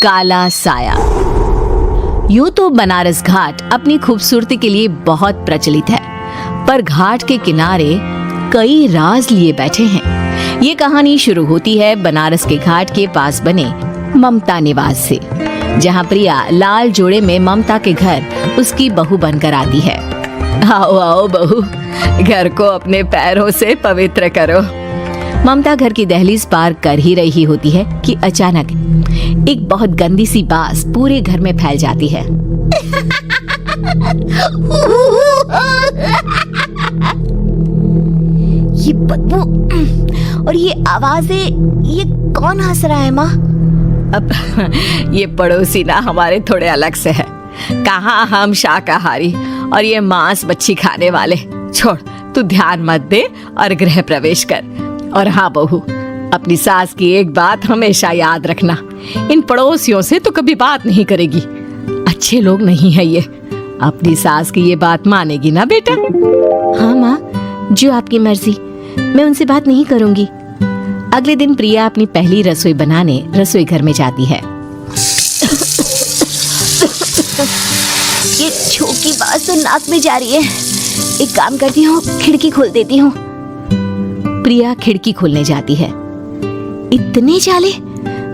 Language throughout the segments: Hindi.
काला साया। यूं तो बनारस घाट अपनी खूबसूरती के लिए बहुत प्रचलित है, पर घाट के किनारे कई राज लिए बैठे हैं। ये कहानी शुरू होती है बनारस के घाट के पास बने ममता निवास से, जहां प्रिया लाल जोड़े में ममता के घर उसकी बहू बनकर आती है। आओ आओ बहू, घर को अपने पैरों से पवित्र करो। ममता घर की दहलीज पार कर ही रही होती है कि अचानक एक बहुत गंदी सी बास पूरे घर में फैल जाती है। ये बदबू और ये आवाजें, ये कौन हंस रहा है माँ? अब ये पड़ोसी ना हमारे थोड़े अलग से है। कहाँ हम शाकाहारी और ये मांस मच्छी खाने वाले। छोड़, तू ध्यान मत दे और गृह प्रवेश कर। और हाँ बहू, अपनी सास की एक बात हमेशा याद रखना, इन पड़ोसियों से तो कभी बात नहीं करेगी। अच्छे लोग नहीं है ये। अपनी सास की ये बात मानेगी ना बेटा? हाँ माँ, जो आपकी मर्जी, मैं उनसे बात नहीं करूंगी। अगले दिन प्रिया अपनी पहली रसोई बनाने रसोई घर में जाती है। ये छोकी बात तो नाक में जा रही है। एक काम करती हूँ, खिड़की खोल देती हूँ। प्रिया खिड़की खोलने जाती है। इतने जाले,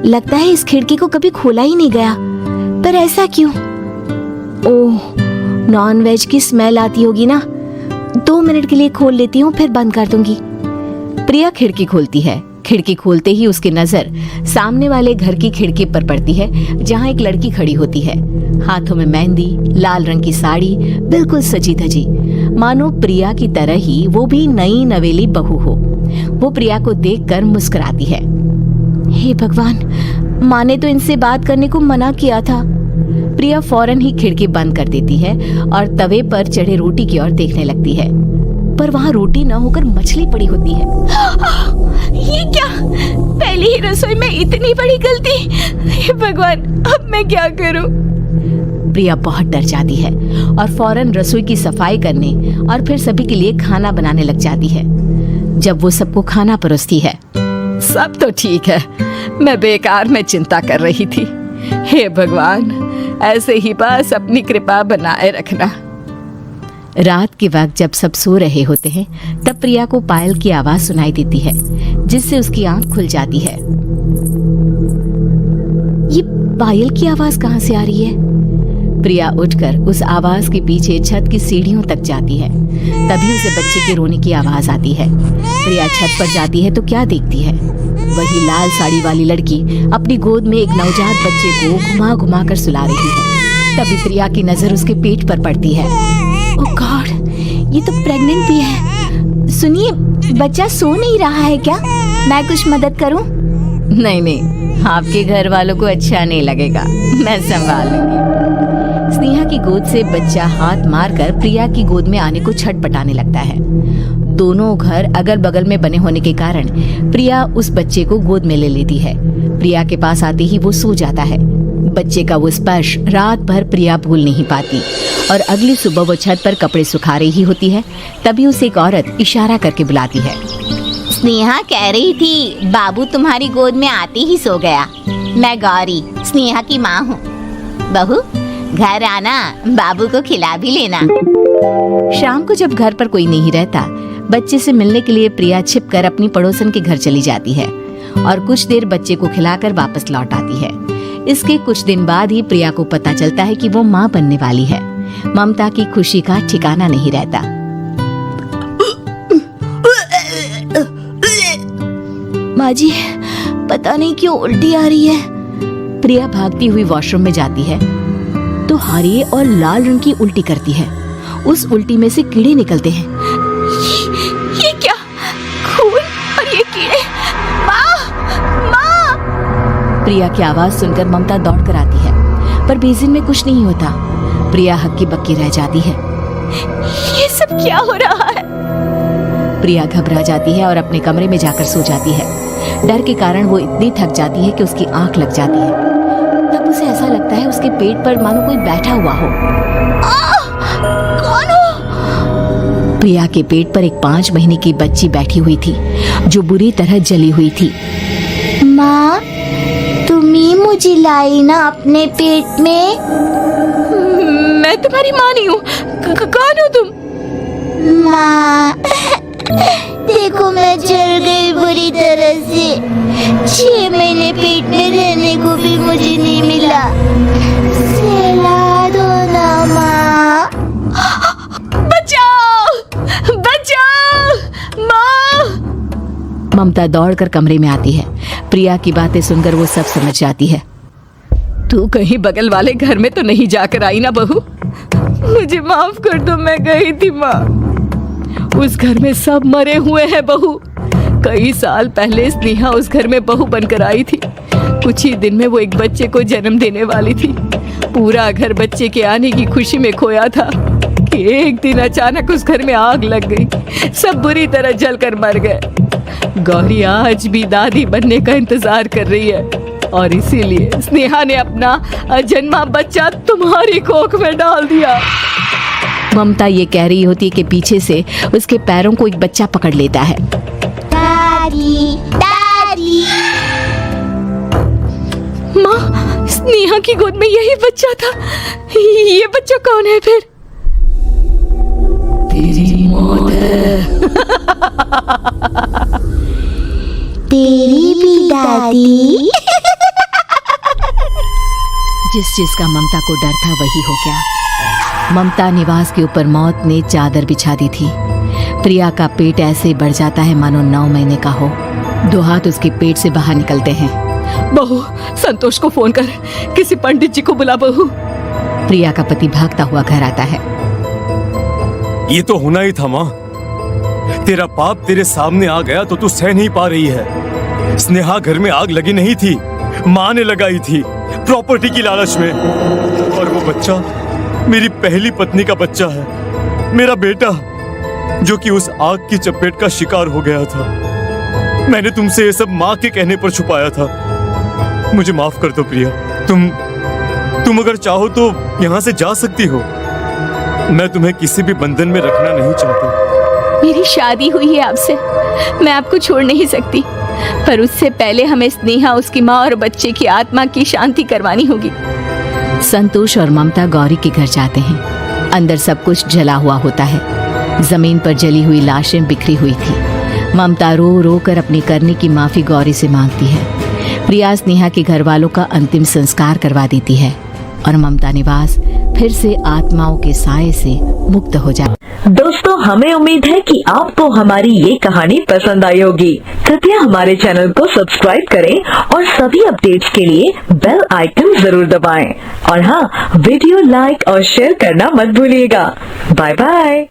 लगता है इस खिड़की को कभी खोला ही नहीं गया। पर ऐसा क्यों? ओह, नॉन वेज की स्मेल आती होगी ना। 2 मिनट के लिए खोल लेती हूँ, फिर बंद कर दूंगी। प्रिया खिड़की खोलती है। खिड़की खोलते ही उसकी नजर सामने वाले घर की खिड़की पर पड़ती है, जहाँ एक लड़की खड़ी होती है, हाथों में मेहंदी, लाल रंग की साड़ी, बिल्कुल सजी धजी, मानो प्रिया की तरह ही वो भी नई नवेली बहू हो। वो प्रिया को देखकर मुस्कुराती है। हे भगवान, माँ ने तो इनसे बात करने को मना किया था। प्रिया फौरन ही खिड़की बंद कर देती है और तवे पर चढ़े रोटी की ओर देखने लगती है, पर वहाँ रोटी न होकर मछली पड़ी होती है। ये क्या? पहली ही रसोई में इतनी बड़ी गलती! हे भगवान, अब मैं क्या करूं? प्रिया बहुत डर जाती है और फौरन रसोई की सफाई करने और फिर सभी के लिए खाना बनाने लग जाती है। जब वो सबको खाना परोसती है, सब तो ठीक है, मैं बेकार में चिंता कर रही थी। हे भगवान, ऐसे ही बस अपनी कृपा बनाए रखना। रात के वक्त जब सब सो रहे होते हैं, तब प्रिया को पायल की आवाज सुनाई देती है, जिससे उसकी आंख खुल जाती है। ये पायल की आवाज कहाँ से आ रही है? प्रिया उठकर उस आवाज के पीछे छत की सीढ़ियों तक जाती है। तभी उसे बच्चे के रोने की आवाज आती है। प्रिया छत पर जाती है तो क्या देखती है? वही लाल साड़ी वाली लड़की अपनी गोद में एक नवजात बच्चे को घुमा घुमा कर सुला रही है। तभी प्रिया की नजर उसके पेट पर पड़ती है। ओह गॉड, ये तो प्रेग्नेंट भी है। सुनिए, बच्चा सो नहीं रहा है क्या? मैं कुछ मदद करूं? नहीं नहीं, आपके घर वालों को अच्छा नहीं लगेगा, मैं संभाल लूंगी। स्नेहा की गोद से बच्चा हाथ मारकर प्रिया की गोद में आने को छटपटाने लगता है। दोनों घर अगल बगल में बने होने के कारण प्रिया उस बच्चे को गोद में ले लेती है। प्रिया के पास आते ही वो सो जाता है। बच्चे का वो स्पर्श रात भर प्रिया भूल नहीं पाती और अगली सुबह वो छत पर कपड़े सुखा रही होती है। तभी उसे एक औरत इशारा करके बुलाती है। स्नेहा कह रही थी बाबू तुम्हारी गोद में आते ही सो गया। मैं गौरी, स्नेहा की माँ हूँ। बहू, घर आना, बाबू को खिला भी लेना। शाम को जब घर पर कोई नहीं रहता, बच्चे से मिलने के लिए प्रिया छिपकर अपनी पड़ोसन के घर चली जाती है और कुछ देर बच्चे को खिलाकर वापस लौट आती है। इसके कुछ दिन बाद ही प्रिया को पता चलता है कि वो माँ बनने वाली है। ममता की खुशी का ठिकाना नहीं रहता। माँ जी, पता नहीं क्यों उल्टी आ रही है। प्रिया भागती हुई वॉशरूम में जाती है तो हरे और लाल रंग की उल्टी करती है। उस उल्टी में से कीड़े निकलते हैं। ये क्या? खून और ये कीड़े! माँ! माँ! प्रिया की आवाज सुनकर ममता दौड़ कर आती है, पर बेसिन में कुछ नहीं होता। प्रिया हक्की बक्की रह जाती है। ये सब क्या हो रहा है? प्रिया घबरा जाती है और अपने कमरे में जाकर सो जाती है। डर के कारण वो इतनी थक जाती है कि उसकी आंख लग जाती है। तब उसे ऐसा लगता है उसके पेट पर मानो कोई बैठा हुआ हो। कौन हो? प्रिया के पेट पर एक 5 महीने की बच्ची बैठी हुई थी, जो बुरी तरह जली हुई थी। माँ, तुम मम्मी मुझे लाई ना अपने पेट में। मैं तुम्हारी माँ नहीं हूँ। कौन हो तुम? माँ देखो मैं जल गई बुरी तरह से। 6 महीने पेट में रहने को भी मुझे नहीं मिला। सहला दो ना माँ। बचाओ बचाओ माँ। ममता दौड़कर कमरे में आती है। प्रिया की बातें सुनकर वो सब समझ जाती है। तू कहीं बगल वाले घर में तो नहीं जाकर आई ना बहू? मुझे माफ कर दो, मैं गई थी माँ। उस घर में सब मरे हुए हैं बहू। कई साल पहले स्नेहा उस घर में बहू बनकर आई थी। कुछ ही दिन में वो एक बच्चे को जन्म देने वाली थी। पूरा घर बच्चे के आने की खुशी में खोया था कि एक दिन अचानक उस घर में आग लग गई। सब बुरी तरह जलकर मर गए। गौरी आज भी दादी बनने का इंतजार कर रही है और इसीलिए स्नेहा ने अपना अजन्मा बच्चा तुम्हारी कोख में डाल दिया। ममता ये कह रही होती है कि पीछे से उसके पैरों को एक बच्चा पकड़ लेता है। दादी दादी। माँ, स्नेहा की गोद में यही बच्चा था। ये बच्चा कौन है फिर? तेरी मौत है। तेरी भी दादी। जिस चीज का ममता को डर था वही हो गया। ममता निवास के ऊपर मौत ने चादर बिछा दी थी। प्रिया का पेट ऐसे बढ़ जाता है मानो 9 महीने का हो। 2 हाथ उसके पेट से बाहर निकलते हैं। बहू, संतोष को फोन कर, किसी पंडित जी को बुला बहू। प्रिया का पति भागता हुआ घर आता है। ये तो होना ही था माँ। तेरा पाप तेरे सामने आ गया तो तू सह नहीं पा रही है। स्नेहा घर में आग लगी नहीं थी, माँ ने लगाई थी प्रॉपर्टी की लालच में। और वो बच्चा मेरी पहली पत्नी का बच्चा है, मेरा बेटा, जो कि उस आग की चपेट का शिकार हो गया था। मैंने तुमसे ये सब माँ के कहने पर छुपाया था। मुझे माफ कर दो प्रिया। तुम अगर चाहो तो यहाँ से जा सकती हो। मैं तुम्हें किसी भी बंधन में रखना नहीं चाहता। मेरी शादी हुई है आपसे, मैं आपको छोड़ नहीं सकती, पर उससे पहले हमें स्नेहा, उसकी माँ और बच्चे की आत्मा की शांति करवानी होगी। संतोष और ममता गौरी के घर जाते हैं। अंदर सब कुछ जला हुआ होता है। जमीन पर जली हुई लाशें बिखरी हुई थी। ममता रो रो कर अपनी करने की माफी गौरी से मांगती है। प्रिया स्नेहा के घर वालों का अंतिम संस्कार करवा देती है और ममता निवास फिर से आत्माओं के साए से मुक्त हो जाए। दोस्तों, हमें उम्मीद है कि आपको हमारी ये कहानी पसंद आई होगी। कृपया हमारे चैनल को सब्सक्राइब करें और सभी अपडेट्स के लिए बेल आइकन जरूर दबाएं। और हाँ, वीडियो लाइक और शेयर करना मत भूलिएगा। Bye bye.